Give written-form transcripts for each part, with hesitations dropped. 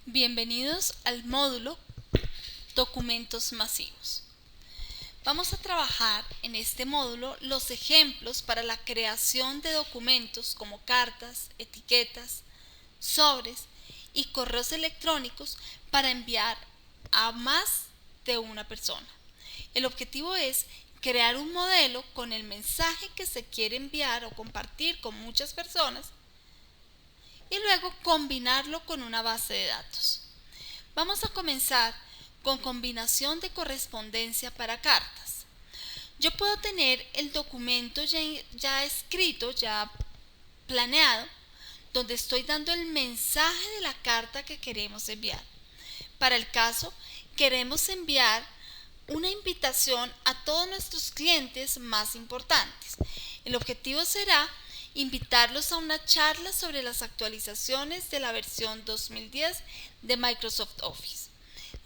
Bienvenidos al módulo Documentos masivos. Vamos a trabajar en este módulo los ejemplos para la creación de documentos como cartas, etiquetas, sobres y correos electrónicos para enviar a más de una persona. El objetivo es crear un modelo con el mensaje que se quiere enviar o compartir con muchas personas y luego combinarlo con una base de datos. Vamos a comenzar con combinación de correspondencia para cartas. Yo puedo tener el documento ya escrito, ya planeado, donde estoy dando el mensaje de la carta que queremos enviar. Para el caso, queremos enviar una invitación a todos nuestros clientes más importantes. El objetivo será invitarlos a una charla sobre las actualizaciones de la versión 2010 de Microsoft Office.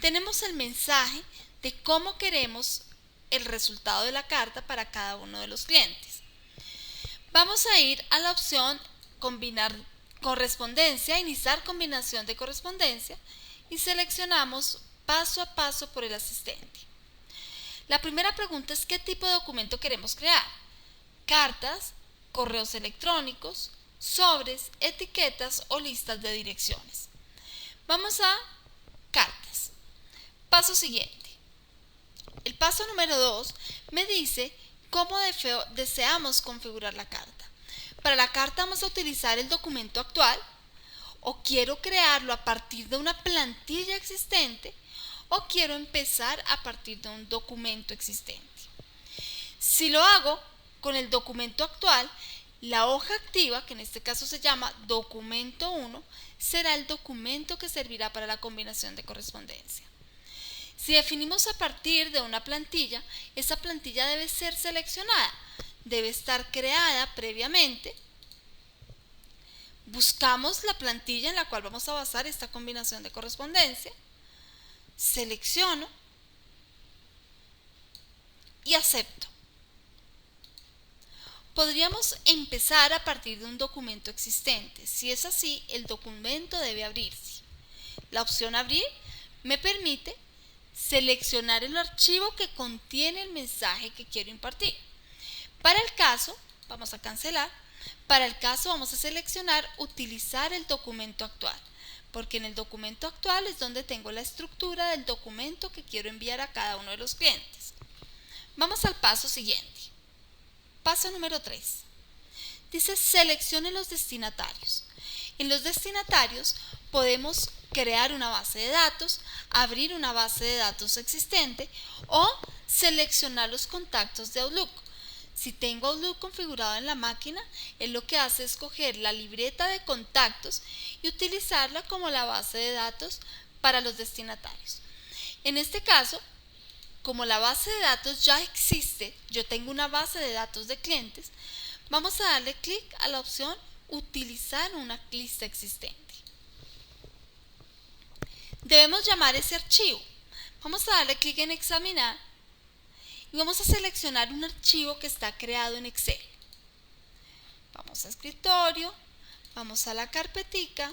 Tenemos el mensaje de cómo queremos el resultado de la carta para cada uno de los clientes. Vamos a ir a la opción combinar correspondencia, iniciar combinación de correspondencia y seleccionamos paso a paso por el asistente. La primera pregunta es ¿qué tipo de documento queremos crear? Cartas, correos electrónicos, sobres, etiquetas o listas de direcciones. Vamos a cartas. Paso siguiente. El paso número 2 me dice cómo deseamos configurar la carta. Para la carta vamos a utilizar el documento actual o quiero crearlo a partir de una plantilla existente o quiero empezar a partir de un documento existente. Si lo hago con el documento actual, la hoja activa, que en este caso se llama documento 1, será el documento que servirá para la combinación de correspondencia. Si definimos a partir de una plantilla, esa plantilla debe ser seleccionada, debe estar creada previamente. Buscamos la plantilla en la cual vamos a basar esta combinación de correspondencia, selecciono y acepto. Podríamos empezar a partir de un documento existente. Si es así, el documento debe abrirse. La opción abrir me permite seleccionar el archivo que contiene el mensaje que quiero impartir. Para el caso, vamos a cancelar. Para el caso vamos a seleccionar utilizar el documento actual, porque en el documento actual es donde tengo la estructura del documento que quiero enviar a cada uno de los clientes. Vamos al paso siguiente. Paso número 3. Dice seleccione los destinatarios. En los destinatarios podemos crear una base de datos, abrir una base de datos existente o seleccionar los contactos de Outlook. Si tengo Outlook configurado en la máquina, él lo que hace es coger la libreta de contactos y utilizarla como la base de datos para los destinatarios. En este caso, como la base de datos ya existe, yo tengo una base de datos de clientes, vamos a darle clic a la opción utilizar una lista existente. Debemos llamar ese archivo. Vamos a darle clic en examinar y vamos a seleccionar un archivo que está creado en Excel. Vamos a escritorio, vamos a la carpetica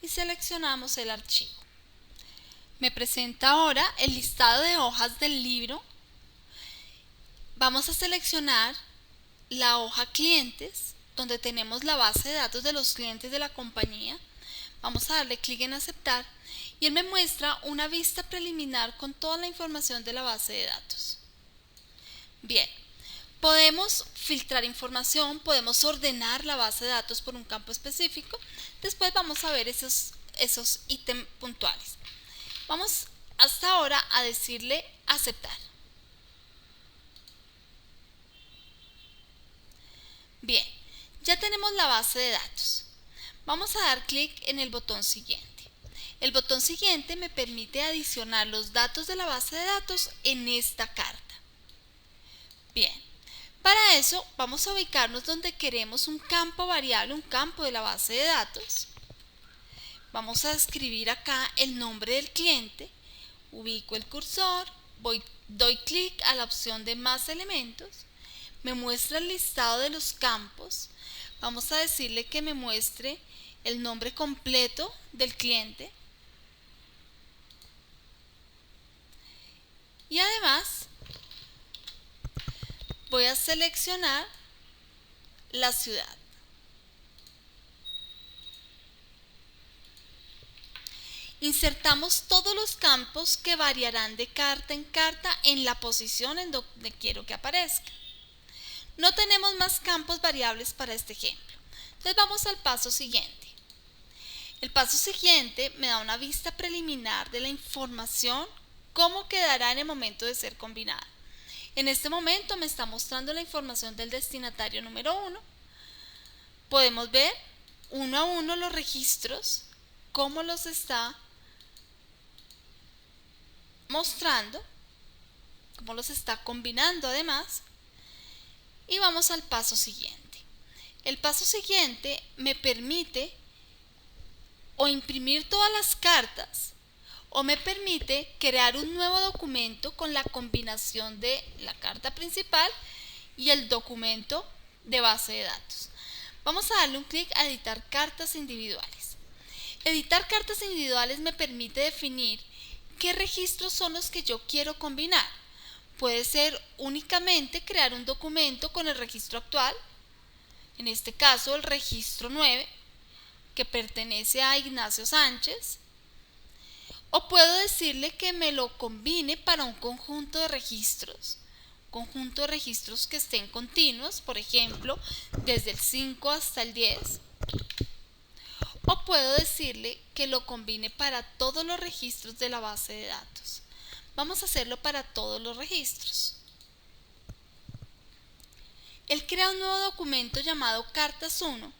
y seleccionamos el archivo. Me presenta ahora el listado de hojas del libro. Vamos a seleccionar la hoja clientes, donde tenemos la base de datos de los clientes de la compañía. Vamos a darle clic en aceptar y él me muestra una vista preliminar con toda la información de la base de datos. Bien, podemos filtrar información, podemos ordenar la base de datos por un campo específico. Después vamos a ver esos ítems puntuales. Vamos hasta ahora a decirle aceptar. Bien, ya tenemos la base de datos. Vamos a dar clic en el botón siguiente. El botón siguiente me permite adicionar los datos de la base de datos en esta carta. Bien, para eso vamos a ubicarnos donde queremos un campo variable, un campo de la base de datos. Vamos a escribir acá el nombre del cliente, ubico el cursor, doy clic a la opción de más elementos, me muestra el listado de los campos, vamos a decirle que me muestre el nombre completo del cliente, Y además voy a seleccionar la ciudad. Insertamos todos los campos que variarán de carta en carta en la posición en donde quiero que aparezca. No tenemos más campos variables para este ejemplo. Entonces vamos al paso siguiente. El paso siguiente me da una vista preliminar de la información, cómo quedará en el momento de ser combinada. En este momento me está mostrando la información del destinatario número 1. Podemos ver uno a uno los registros, cómo los está mostrando, cómo los está combinando además. Y vamos al paso siguiente. El paso siguiente me permite o imprimir todas las cartas o me permite crear un nuevo documento con la combinación de la carta principal y el documento de base de datos. Vamos a darle un clic a editar cartas individuales. Editar cartas individuales me permite definir qué registros son los que yo quiero combinar. Puede ser únicamente crear un documento con el registro actual, en este caso el registro 9, que pertenece a Ignacio Sánchez, o puedo decirle que me lo combine para un conjunto de registros que estén continuos, por ejemplo, desde el 5 hasta el 10, o puedo decirle que lo combine para todos los registros de la base de datos. Vamos a hacerlo para todos los registros. Él crea un nuevo documento llamado Cartas 1,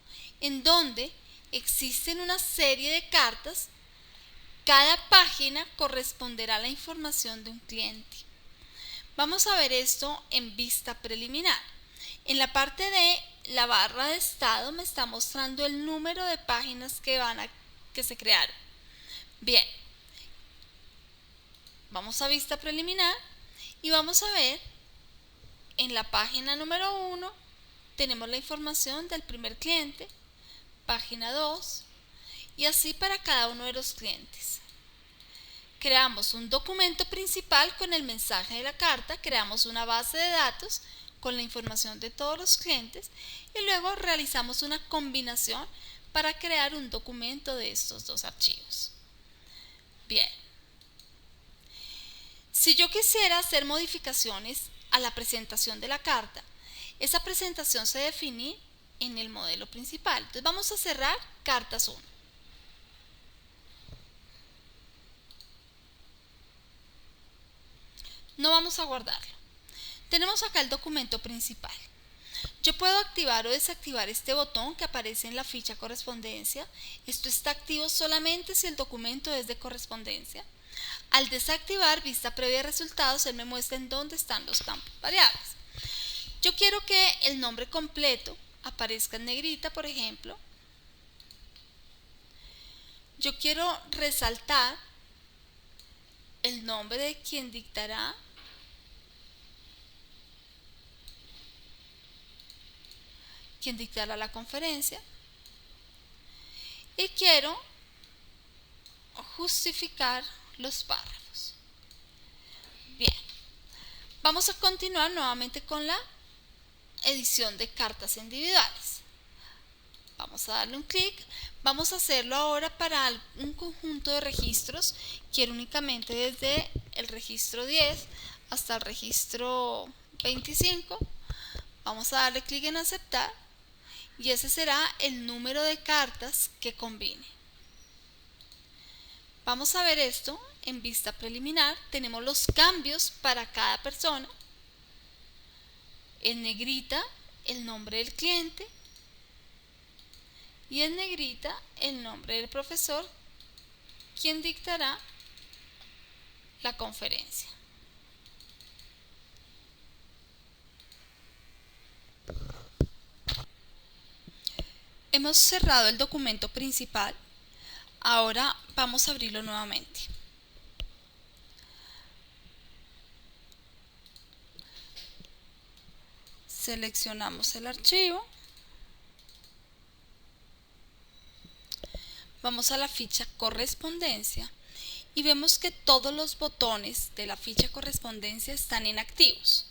en donde existen una serie de cartas. Cada página corresponderá a la información de un cliente. Vamos a ver esto en vista preliminar. En la parte de la barra de estado me está mostrando el número de páginas que se crearon. Bien. Vamos a vista preliminar y vamos a ver en la página número 1 tenemos la información del primer cliente, página 2 y así para cada uno de los clientes. Creamos un documento principal con el mensaje de la carta, creamos una base de datos con la información de todos los clientes y luego realizamos una combinación para crear un documento de estos dos archivos. Bien. Si yo quisiera hacer modificaciones a la presentación de la carta, esa presentación se define en el modelo principal. Entonces vamos a cerrar Cartas 1. No vamos a guardarlo. Tenemos acá el documento principal. Yo puedo activar o desactivar este botón que aparece en la ficha correspondencia. Esto está activo solamente si el documento es de correspondencia. Al desactivar vista previa de resultados, él me muestra en dónde están los campos variables. Yo quiero que el nombre completo aparezca en negrita, por ejemplo. Yo quiero resaltar el nombre de quien dictará la conferencia y quiero justificar los párrafos. Bien, vamos a continuar nuevamente con la edición de cartas individuales. Vamos a darle un clic. Vamos a hacerlo ahora para un conjunto de registros. Quiero únicamente desde el registro 10 hasta el registro 25. Vamos a darle clic en aceptar y ese será el número de cartas que combine. Vamos a ver esto en vista preliminar. Tenemos los cambios para cada persona. En negrita el nombre del cliente y en negrita el nombre del profesor, quien dictará la conferencia. Hemos cerrado el documento principal. Ahora vamos a abrirlo nuevamente. Seleccionamos el archivo. Vamos a la ficha correspondencia y vemos que todos los botones de la ficha correspondencia están inactivos.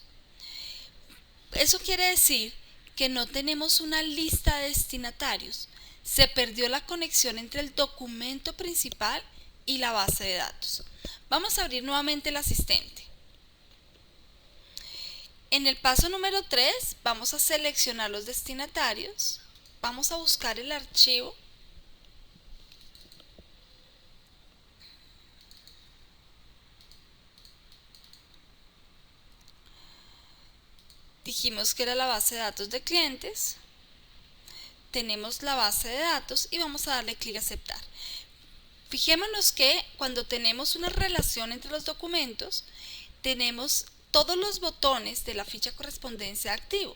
Eso quiere decir que no tenemos una lista de destinatarios. Se perdió la conexión entre el documento principal y la base de datos. Vamos a abrir nuevamente el asistente. En el paso número 3 vamos a seleccionar los destinatarios. Vamos a buscar el archivo. Dijimos que era la base de datos de clientes. Tenemos la base de datos y vamos a darle clic a aceptar. Fijémonos que cuando tenemos una relación entre los documentos, tenemos todos los botones de la ficha correspondencia activo.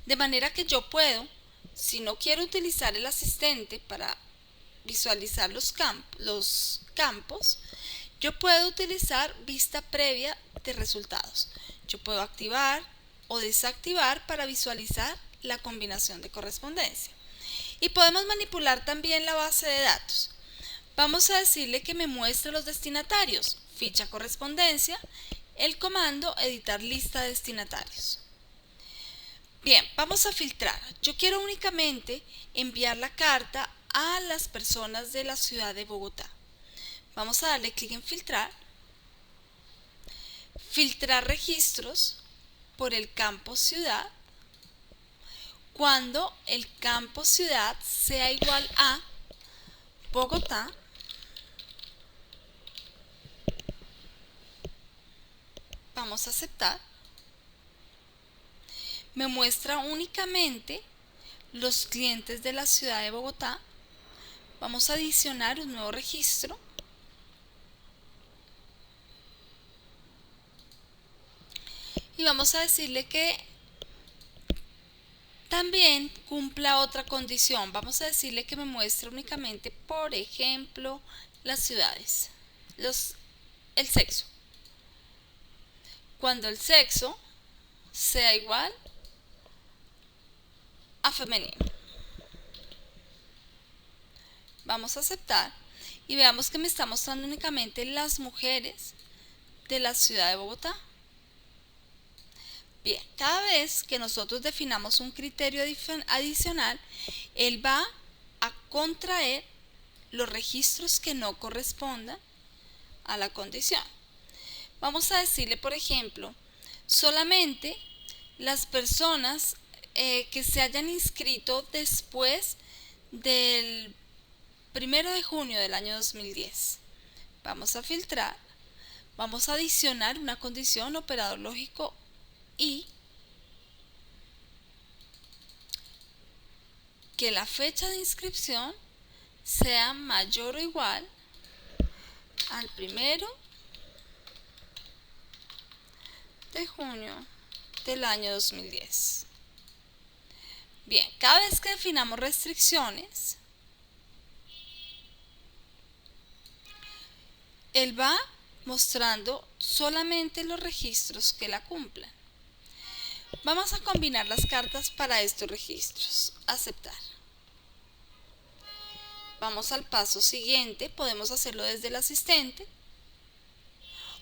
De manera que yo puedo, si no quiero utilizar el asistente para visualizar los campos, yo puedo utilizar vista previa de resultados. Yo puedo activar o desactivar para visualizar la combinación de correspondencia. Y podemos manipular también la base de datos. Vamos a decirle que me muestre los destinatarios, ficha correspondencia, el comando editar lista de destinatarios. Bien, vamos a filtrar. Yo quiero únicamente enviar la carta a las personas de la ciudad de Bogotá. Vamos a darle clic en filtrar. Filtrar registros por el campo ciudad. Cuando el campo ciudad sea igual a Bogotá, vamos a aceptar. Me muestra únicamente los clientes de la ciudad de Bogotá. Vamos a adicionar un nuevo registro. Y vamos a decirle que también cumpla otra condición. Vamos a decirle que me muestre únicamente, por ejemplo, las ciudades, el sexo. Cuando el sexo sea igual a femenino. Vamos a aceptar y veamos que me está mostrando únicamente las mujeres de la ciudad de Bogotá. Bien, cada vez que nosotros definamos un criterio adicional, él va a contraer los registros que no correspondan a la condición. Vamos a decirle, por ejemplo, solamente las personas que se hayan inscrito después del 1 de junio del año 2010. Vamos a filtrar, vamos a adicionar una condición, operador lógico y que la fecha de inscripción sea mayor o igual al 1 de junio del año 2010. Bien, cada vez que definamos restricciones, él va mostrando solamente los registros que la cumplan. Vamos a combinar las cartas para estos registros. Aceptar. Vamos al paso siguiente. Podemos hacerlo desde el asistente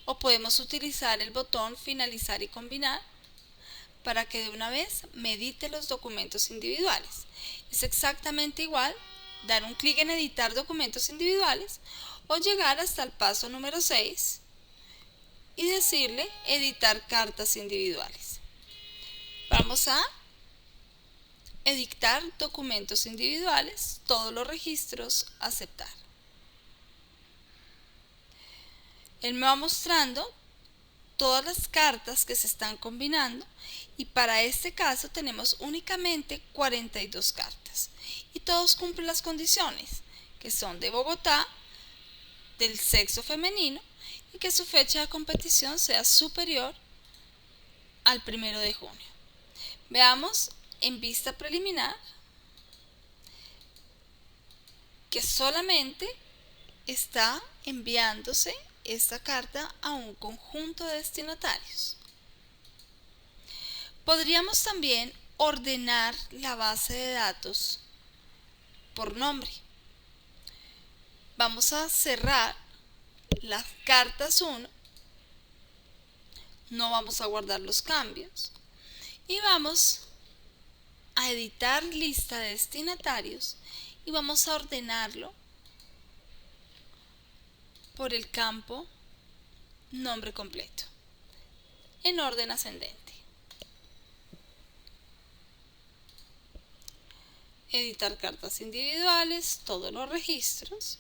o podemos utilizar el botón finalizar y combinar para que de una vez me edite los documentos individuales. Es exactamente igual dar un clic en editar documentos individuales o llegar hasta el paso número 6 y decirle editar cartas individuales. Vamos a editar documentos individuales, todos los registros, aceptar. Él me va mostrando todas las cartas que se están combinando y para este caso tenemos únicamente 42 cartas y todos cumplen las condiciones que son de Bogotá, del sexo femenino y que su fecha de competición sea superior al 1 de junio. Veamos en vista preliminar que solamente está enviándose esta carta a un conjunto de destinatarios. Podríamos también ordenar la base de datos por nombre. Vamos a cerrar las cartas 1, no vamos a guardar los cambios y vamos a editar lista de destinatarios y vamos a ordenarlo por el campo nombre completo en orden ascendente. Editar cartas individuales, todos los registros,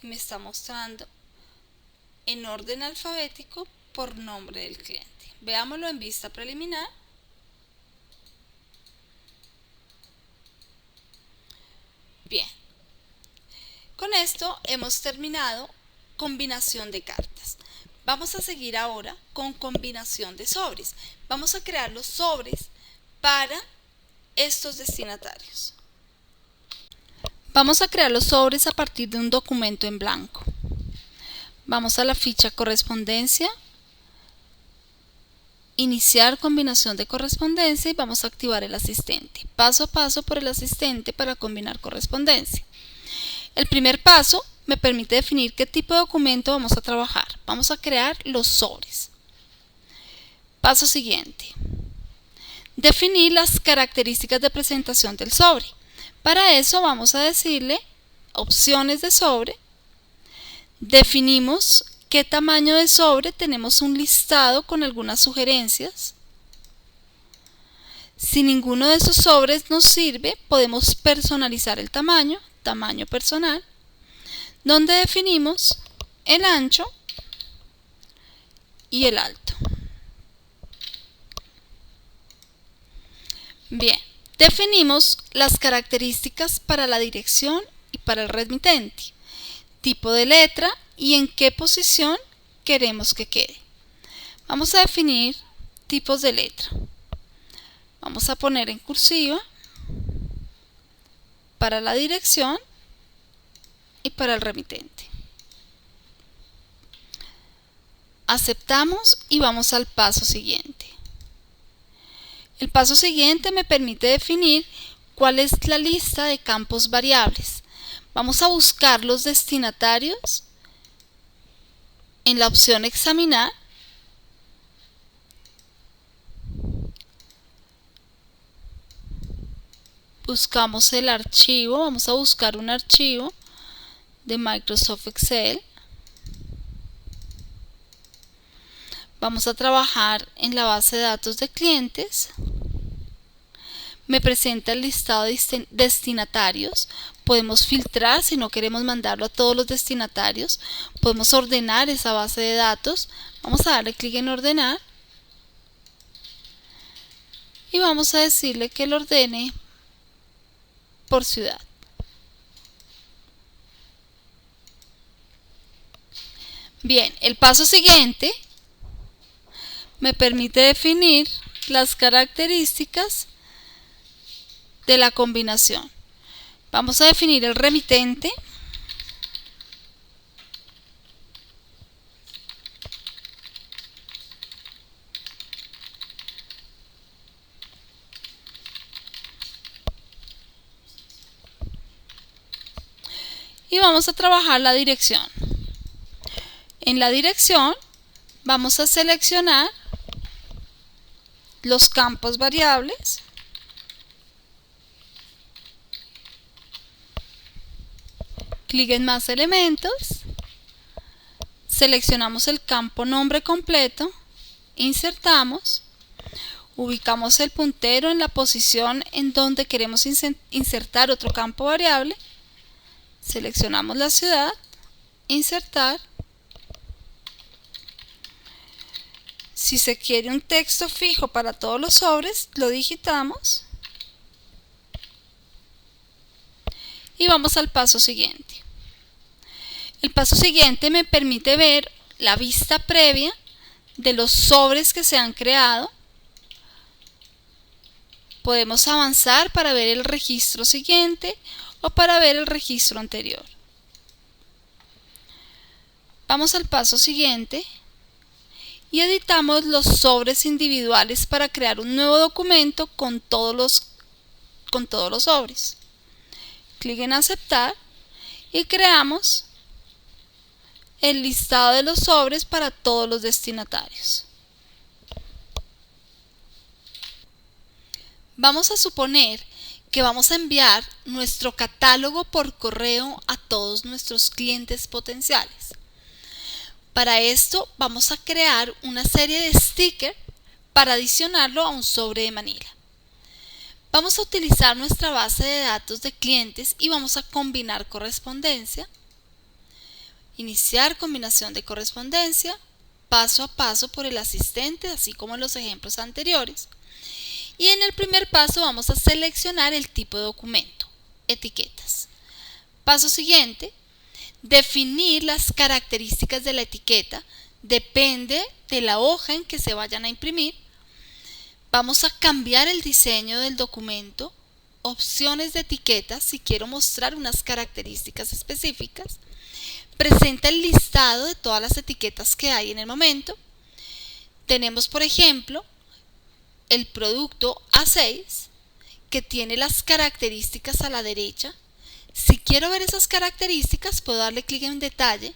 y me está mostrando en orden alfabético por nombre del cliente. Veámoslo en vista preliminar. Bien, con esto hemos terminado combinación de cartas. Vamos a seguir ahora con combinación de sobres. Vamos a crear los sobres para estos destinatarios. Vamos a crear los sobres a partir de un documento en blanco. Vamos a la ficha correspondencia, iniciar combinación de correspondencia y vamos a activar el asistente. Paso a paso por el asistente para combinar correspondencia. El primer paso me permite definir qué tipo de documento vamos a trabajar. Vamos a crear los sobres. Paso siguiente. Definir las características de presentación del sobre. Para eso vamos a decirle opciones de sobre. Definimos qué tamaño de sobre, tenemos un listado con algunas sugerencias. Si ninguno de esos sobres nos sirve, podemos personalizar el tamaño personal, donde definimos el ancho y el alto. Bien, definimos las características para la dirección y para el remitente, tipo de letra y en qué posición queremos que quede. Vamos a definir tipos de letra. Vamos a poner en cursiva para la dirección y para el remitente. Aceptamos y vamos al paso siguiente. El paso siguiente me permite definir cuál es la lista de campos variables. Vamos a buscar los destinatarios en la opción examinar. Buscamos el archivo, vamos a buscar un archivo de Microsoft Excel. Vamos a trabajar en la base de datos de clientes. Me presenta el listado de destinatarios. Podemos filtrar si no queremos mandarlo a todos los destinatarios. Podemos ordenar esa base de datos. Vamos a darle clic en ordenar. Y vamos a decirle que lo ordene por ciudad. Bien, el paso siguiente me permite definir las características de la combinación. Vamos a definir el remitente. Y vamos a trabajar la dirección. En la dirección vamos a seleccionar los campos variables. Clic en más elementos. Seleccionamos el campo nombre completo. Insertamos. Ubicamos el puntero en la posición en donde queremos insertar otro campo variable. Seleccionamos la ciudad. Insertar. Si se quiere un texto fijo para todos los sobres, lo digitamos y vamos al paso siguiente. El paso siguiente me permite ver la vista previa de los sobres que se han creado. Podemos avanzar para ver el registro siguiente o para ver el registro anterior. Vamos al paso siguiente. Y editamos los sobres individuales para crear un nuevo documento con todos los sobres. Clic en aceptar y creamos el listado de los sobres para todos los destinatarios. Vamos a suponer que vamos a enviar nuestro catálogo por correo a todos nuestros clientes potenciales. Para esto vamos a crear una serie de stickers para adicionarlo a un sobre de manila. Vamos a utilizar nuestra base de datos de clientes y vamos a combinar correspondencia, iniciar combinación de correspondencia, paso a paso por el asistente, así como en los ejemplos anteriores. Y en el primer paso vamos a seleccionar el tipo de documento, etiquetas. Paso siguiente, definir las características de la etiqueta, depende de la hoja en que se vayan a imprimir. Vamos a cambiar el diseño del documento, opciones de etiquetas si quiero mostrar unas características específicas. Presenta el listado de todas las etiquetas que hay en el momento. Tenemos, por ejemplo, el producto A6 que tiene las características a la derecha. Si quiero ver esas características puedo darle clic en detalle.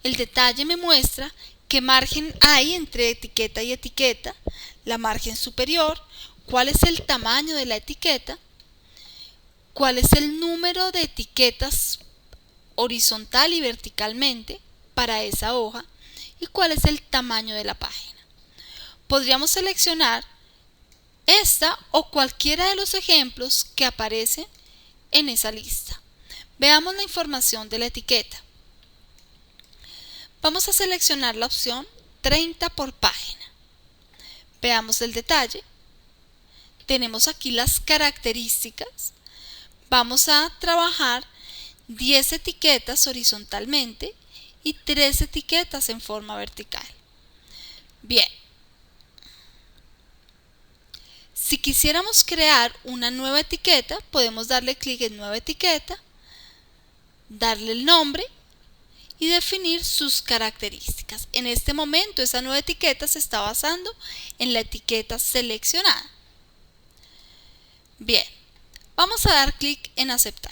El detalle me muestra qué margen hay entre etiqueta y etiqueta, la margen superior, cuál es el tamaño de la etiqueta, cuál es el número de etiquetas horizontal y verticalmente para esa hoja y cuál es el tamaño de la página. Podríamos seleccionar esta o cualquiera de los ejemplos que aparecen en esa lista. Veamos la información de la etiqueta. Vamos a seleccionar la opción 30 por página. Veamos el detalle. Tenemos aquí las características. Vamos a trabajar 10 etiquetas horizontalmente y 3 etiquetas en forma vertical. Bien. Si quisiéramos crear una nueva etiqueta, podemos darle clic en nueva etiqueta, darle el nombre y definir sus características. En este momento esa nueva etiqueta se está basando en la etiqueta seleccionada. Bien, vamos a dar clic en aceptar.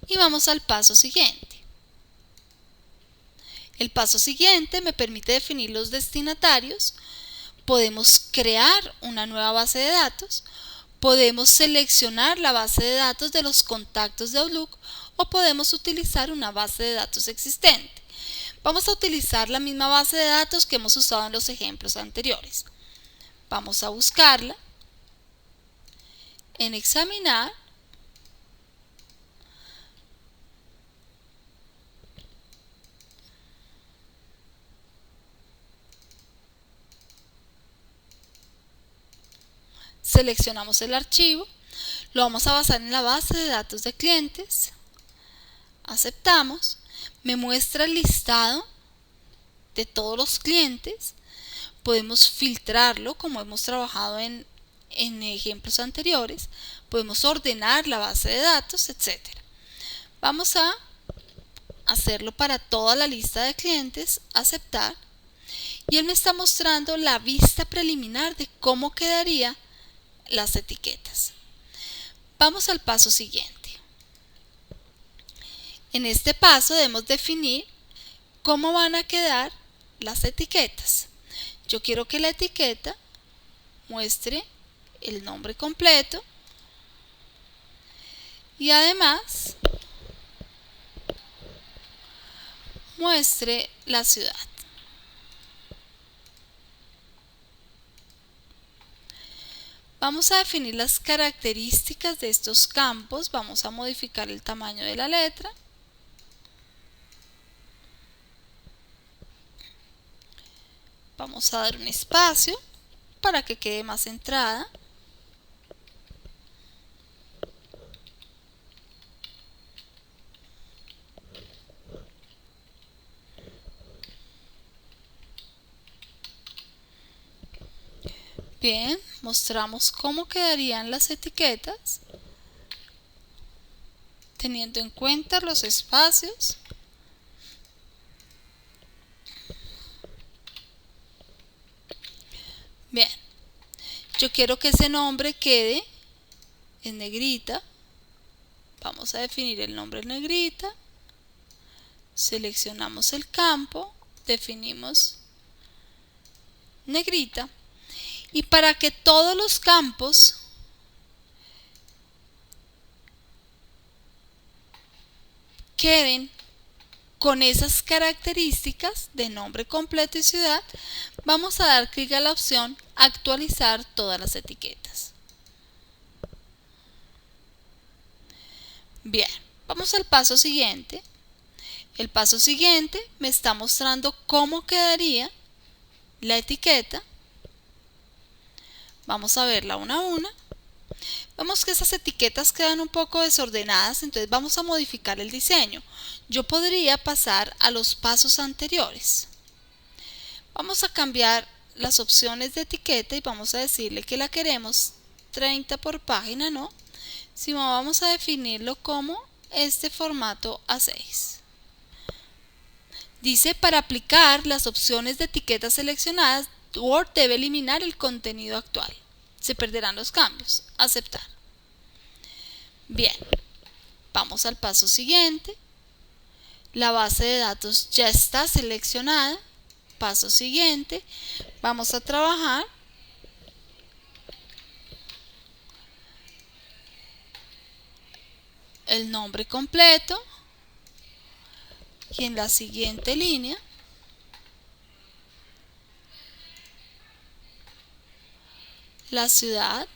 Y vamos al paso siguiente. El paso siguiente me permite definir los destinatarios. Podemos crear una nueva base de datos, podemos seleccionar la base de datos de los contactos de Outlook o podemos utilizar una base de datos existente. Vamos a utilizar la misma base de datos que hemos usado en los ejemplos anteriores. Vamos a buscarla en examinar. Seleccionamos el archivo, lo vamos a basar en la base de datos de clientes, aceptamos, me muestra el listado de todos los clientes, podemos filtrarlo como hemos trabajado en ejemplos anteriores, podemos ordenar la base de datos, etc. Vamos a hacerlo para toda la lista de clientes, aceptar, y él me está mostrando la vista preliminar de cómo quedaría las etiquetas. Vamos al paso siguiente. En este paso debemos definir cómo van a quedar las etiquetas. Yo quiero que la etiqueta muestre el nombre completo y además muestre la ciudad. Vamos a definir las características de estos campos, vamos a modificar el tamaño de la letra. Vamos a dar un espacio para que quede más centrada. Bien, mostramos cómo quedarían las etiquetas teniendo en cuenta los espacios. Bien, yo quiero que ese nombre quede en negrita. Vamos a definir el nombre en negrita. seleccionamos el campo, definimos negrita, y para que todos los campos queden con esas características de nombre completo y ciudad, vamos a dar clic a la opción actualizar todas las etiquetas. Bien, vamos al paso siguiente. El paso siguiente me está mostrando cómo quedaría la etiqueta. Vamos a verla una a una. Vemos que esas etiquetas quedan un poco desordenadas, entonces vamos a modificar el diseño. Yo podría pasar a los pasos anteriores. Vamos a cambiar las opciones de etiqueta y vamos a decirle que la queremos 30 por página, ¿no? Sino vamos a definirlo como este formato A6. Dice, para aplicar las opciones de etiquetas seleccionadas, Word debe eliminar el contenido actual. Se perderán los cambios. Aceptar. Bien, vamos al paso siguiente. La base de datos ya está seleccionada. Paso siguiente, vamos a trabajar el nombre completo y en la siguiente línea la ciudad.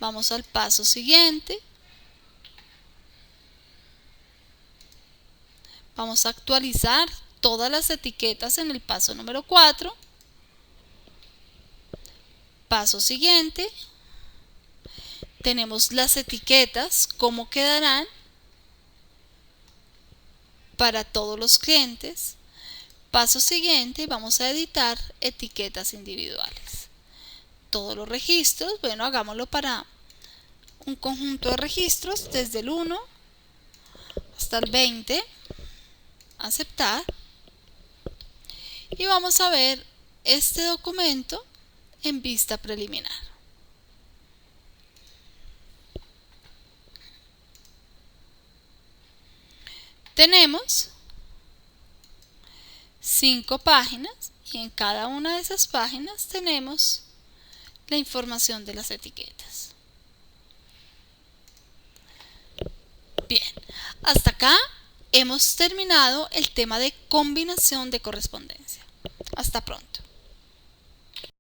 Vamos al paso siguiente. Vamos a actualizar todas las etiquetas en el paso número 4. Paso siguiente. Tenemos las etiquetas, cómo quedarán para todos los clientes. Paso siguiente, vamos a editar etiquetas individuales. Todos los registros, bueno, hagámoslo para un conjunto de registros desde el 1 hasta el 20. Aceptar. Y vamos a ver este documento en vista preliminar. Tenemos 5 páginas y en cada una de esas páginas tenemos la información de las etiquetas. Bien, hasta acá hemos terminado el tema de combinación de correspondencia. Hasta pronto.